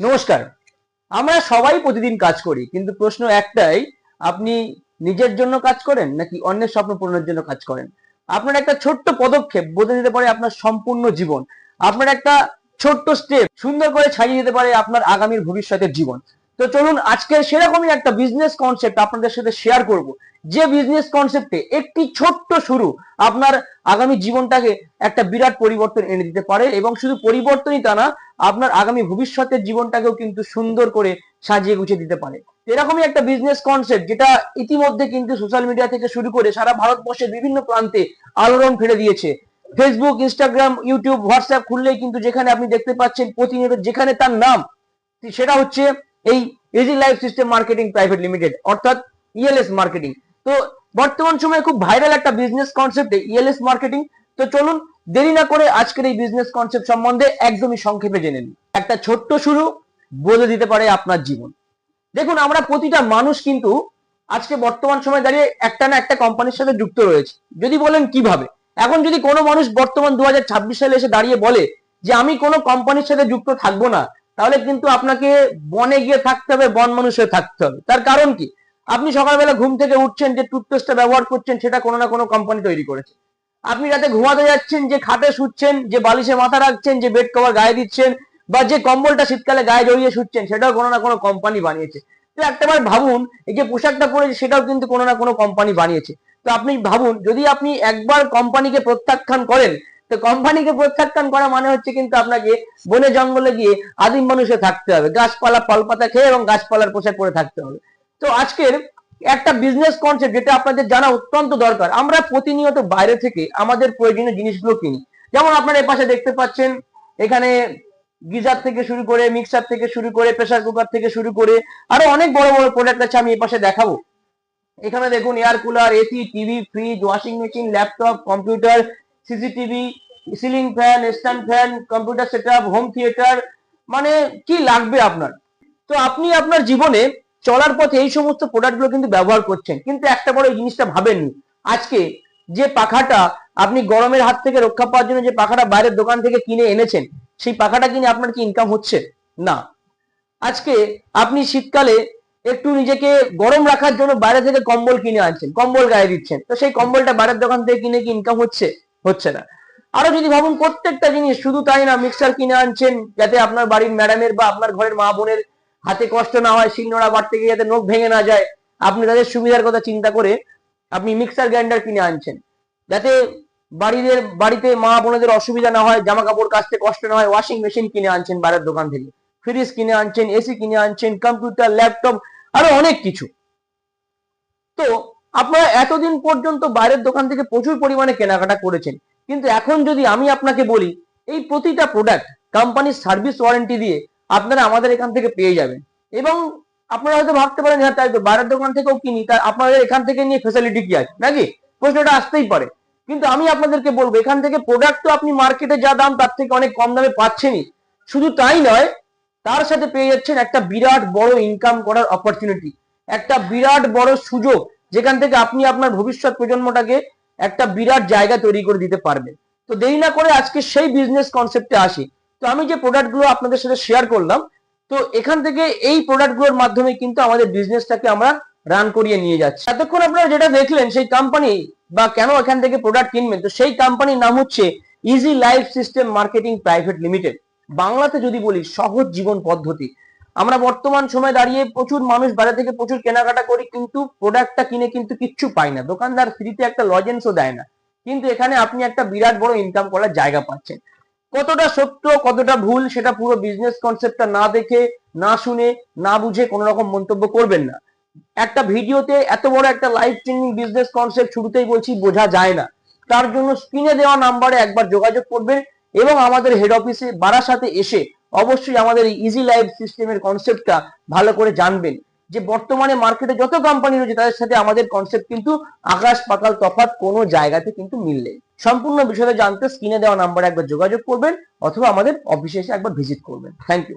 নমস্কার। আমরা সবাই প্রতিদিন কাজ করি, কিন্তু প্রশ্ন একটাই, আপনি নিজের জন্য কাজ করেন নাকি অন্যের স্বপ্ন পূরণের জন্য কাজ করেন? আপনার একটা ছোট্ট পদক্ষেপ বদলে দিতে পারে আপনার সম্পূর্ণ জীবন। আপনার একটা ছোট্ট স্টেপ সুন্দর করে ছাড়িয়ে দিতে পারে আপনার আগামীর ভবিষ্যতের জীবন। তো চলুন আজকে সেরকমই একটা বিজনেস কনসেপ্ট আপনাদের সাথে শেয়ার করব, যে বিজনেস কনসেপ্টে একটি ছোট্ট শুরু আপনার আগামী জীবনটাকে একটা বিরাট পরিবর্তন এনে দিতে পারে, এবং শুধু পরিবর্তনই তা না, আপনার আগামী ভবিষ্যতের জীবনটাকেও কিন্তু সুন্দর করে সাজিয়ে গুছিয়ে দিতে পারে। এরকমই একটা বিজনেস কনসেপ্ট যেটা ইতিমধ্যে কিন্তু সোশ্যাল মিডিয়া থেকে শুরু করে সারা ভারতবর্ষের বিভিন্ন প্রান্তে আলোড়ন ফেলে দিয়েছে। ফেসবুক, ইনস্টাগ্রাম, ইউটিউব, হোয়াটসঅ্যাপ খুললেই কিন্তু যেখানে আপনি দেখতে পাচ্ছেন প্রতিনিয়ত যেখানে তার নাম, সেটা হচ্ছে এই easy life system marketing private limited, অর্থাৎ ইএলএস মার্কেটিং। তো বর্তমান সময়ে খুব ভাইরাল একটা বিজনেস কনসেপ্ট ইএলএস মার্কেটিং। তো চলুন দেরি না করে আজকের এই বিজনেস কনসেপ্ট সম্বন্ধে একদমই সংক্ষেপে জেনে নিন। একটা ছোট্ট শুরু বদলে দিতে পারে আপনার জীবন। দেখুন, আমরা প্রতিটা মানুষ কিন্তু আজকে বর্তমান সময় দাঁড়িয়ে একটা না একটা কোম্পানির সাথে যুক্ত রয়েছে। যদি বলেন কিভাবে, এখন যদি কোনো মানুষ বর্তমান 2026 সালে এসে দাঁড়িয়ে বলে যে আমি কোনো কোম্পানির সাথে যুক্ত থাকবো না, তাহলে কিন্তু আপনাকে বনে গিয়ে থাকতে হবে, বন মানুষ হয়ে থাকতে হবে। তার কারণ কি? আপনি সকালবেলা ঘুম থেকে উঠছেন, যে টুথপেস্টটা ব্যবহার করছেন সেটা কোনো না কোনো কোম্পানি তৈরি করেছে। আপনি রাতে ঘুমাতে যাচ্ছেন, যে খাটে শুচ্ছেন, যে বালিশে মাথা রাখছেন, যে বেড কভার গায়ে দিচ্ছেন, বা যে কম্বলটা শীতকালে গায়ে জড়িয়ে শুচ্ছেন, সেটাও কোনো না কোনো কোম্পানি বানিয়েছে। তো একটাবার ভাবুন, এই যে পোশাকটা পরেছে সেটাও কিন্তু কোনো না কোনো কোম্পানি বানিয়েছে। তো আপনি ভাবুন, যদি আপনি একবার কোম্পানিকে প্রত্যাখ্যান করেন, তো কোম্পানিকে প্রত্যাখ্যান করা মানে হচ্ছে কিন্তু আপনাকে বনে জঙ্গলে গিয়ে আদিম মানুষে থাকতে হবে, গাছপালা ফল পাতা খেয়ে এবং গাছপালার পোশাক পরে থাকতে হবে। তো আজকের একটা বিজনেস কনসেপ্ট যেটা আপনাদের জানা অত্যন্ত দরকার। আমরা প্রতিনিয়ত বাইরে থেকে আমাদের প্রয়োজনীয় জিনিসগুলো কিনি। যেমন আপনারা এই পাশে দেখতে পাচ্ছেন, এখানে গিজার থেকে শুরু করে, মিক্সার থেকে শুরু করে, প্রেসার কুকার থেকে শুরু করে আরো অনেক বড় বড় প্রোডাক্ট আছে, আমি এই পাশে দেখাবো। এখানে দেখুন, air cooler, AC, TV, fridge, washing machine, laptop, computer, CCTV, ceiling fan, stand fan, computer setup, home theatre, মানে কি লাগবে আপনার। তো আপনি আপনার জীবনে চলার পথে এই সমস্ত প্রোডাক্টগুলো কিন্তু ব্যবহার করছেন, কিন্তু একটা বড় এই জিনিসটা ভাবেননি। আজকে যে পাখাটা আপনি গরমের হাত থেকে রক্ষা পাওয়ার জন্য যে পাখাটা বাইরের দোকান থেকে কিনে এনেছেন, সেই পাখাটা কিনে আপনার কি ইনকাম হচ্ছে? না। আজকে আপনি শীতকালে একটু নিজেকে গরম রাখার জন্য বাইরে থেকে কম্বল কিনে আনছেন, কম্বল গায়ে দিচ্ছেন, তো সেই কম্বলটা বাইরের দোকান থেকে কিনে কি ইনকাম হচ্ছে? হচ্ছে না। আরো যদি ভাবুন, প্রত্যেকটা জিনিস, শুধু তাই না, মিক্সার কিনে আনছেন যাতে আপনার বাড়ির ম্যাডামের বা আপনার ঘরের মা বোনের হাতে কষ্ট না হয়, শিলনোড়া বাটতে গিয়ে যাতে নখ ভেঙে না যায়, আপনি তাদের সুবিধার কথা চিন্তা করে আপনি মিক্সার গ্রাইন্ডার কিনে আনছেন যাতে বাড়িতে মা বোনেদের অসুবিধা না হয়, জামা কাপড় কাচতে কষ্ট না হয়। ওয়াশিং মেশিন কিনে আনছেন বাইরের দোকান থেকে, ফ্রিজ কিনে আনছেন, এসি কিনে আনছেন, কম্পিউটার, ল্যাপটপ, আরো অনেক কিছু। তো আপনারা এতদিন পর্যন্ত বাইরের দোকান থেকে প্রচুর পরিমাণে কেনাকাটা করেছেন, কিন্তু এখন যদি আমি আপনাকে বলি, এই প্রতিটা প্রোডাক্ট কোম্পানির সার্ভিস ওয়ারেন্টি দিয়ে আপনারা আমাদের এখান থেকে পেয়ে যাবেন। এবং আপনারা হয়তো ভাবতে পারেন, হ্যাঁ তাই তো, বাইরের দোকান থেকেও কিনি, তা আপনাদের এখান থেকে নিয়ে ফ্যাসিলিটি কি আছে নাকি, প্রশ্নটা আসতেই পারে। কিন্তু আমি আপনাদেরকে বলবো, এখান থেকে প্রোডাক্ট তো আপনি মার্কেটে যা দাম তার থেকে অনেক কম দামে পাচ্ছেনই। শুধু তাই নয়, তার সাথে পেয়ে যাচ্ছেন একটা বিরাট বড় ইনকাম করার অপরচুনিটি, একটা বিরাট বড় সুযোগ, যেখান থেকে আপনি আপনার ভবিষ্যৎ প্রজন্মটাকে একটা বিরাট জায়গা তৈরি করে দিতে পারবেন। তো দেরি না করে আজকে সেই বিজনেস কনসেপ্টে আসি। তো আমি যে প্রোডাক্টগুলো আপনাদের সাথে শেয়ার করলাম, তো এখান থেকে এই প্রোডাক্টগুলোর মাধ্যমে কিন্তু আমাদের বিজনেসটাকে আমরা রান করিয়ে নিয়ে যাচ্ছি। এতক্ষণ আপনারা যেটা দেখলেন সেই কোম্পানি, বা কেন এখান থেকে প্রোডাক্ট কিনবেন, তো সেই কোম্পানির নাম হচ্ছে easy life system marketing private limited. বাংলাতে যদি বলি, সহজ জীবন পদ্ধতি। আমরা বর্তমান সময় দাঁড়িয়ে প্রচুর মানুষ বাইরে থেকে প্রচুর কেনাকাটা করি, কিন্তু প্রোডাক্টটা কিনে কিন্তু কিচ্ছু পাই না, দোকানদার ফ্রিতে একটা লজেন্সও দেয় না। কিন্তু এখানে আপনি একটা বিরাট বড় ইনকাম করার জায়গা পাচ্ছেন। কতটা সত্য কতটা ভুল সেটা পুরো বিজনেস কনসেপ্টটা না দেখে, না শুনে, না বুঝে কোনো রকম মন্তব্য করবেন না। একটা ভিডিওতে এত বড় একটা লাইফ চেঞ্জিং বিজনেস কনসেপ্ট শুরুতেই বলছি বোঝা যায় না। তার জন্য স্ক্রিনে দেওয়া নাম্বারে একবার যোগাযোগ করবেন, এবং আমাদের হেড অফিসে বারাসাতে এসে অবশ্যই আমাদের এই ইজি লাইফ সিস্টেমের কনসেপ্টটা ভালো করে জানবেন। যে বর্তমানে মার্কেটে যত কোম্পানি রয়েছে তাদের সাথে আমাদের কনসেপ্ট কিন্তু আকাশ পাতাল তফাৎ, কোনো জায়গাতে কিন্তু মিল নেই। সম্পূর্ণ বিষয়টা জানতে স্ক্রিনে দেওয়া নাম্বারে একবার যোগাযোগ করবেন, অথবা আমাদের অফিসে এসে একবার ভিজিট করবেন। Thank you.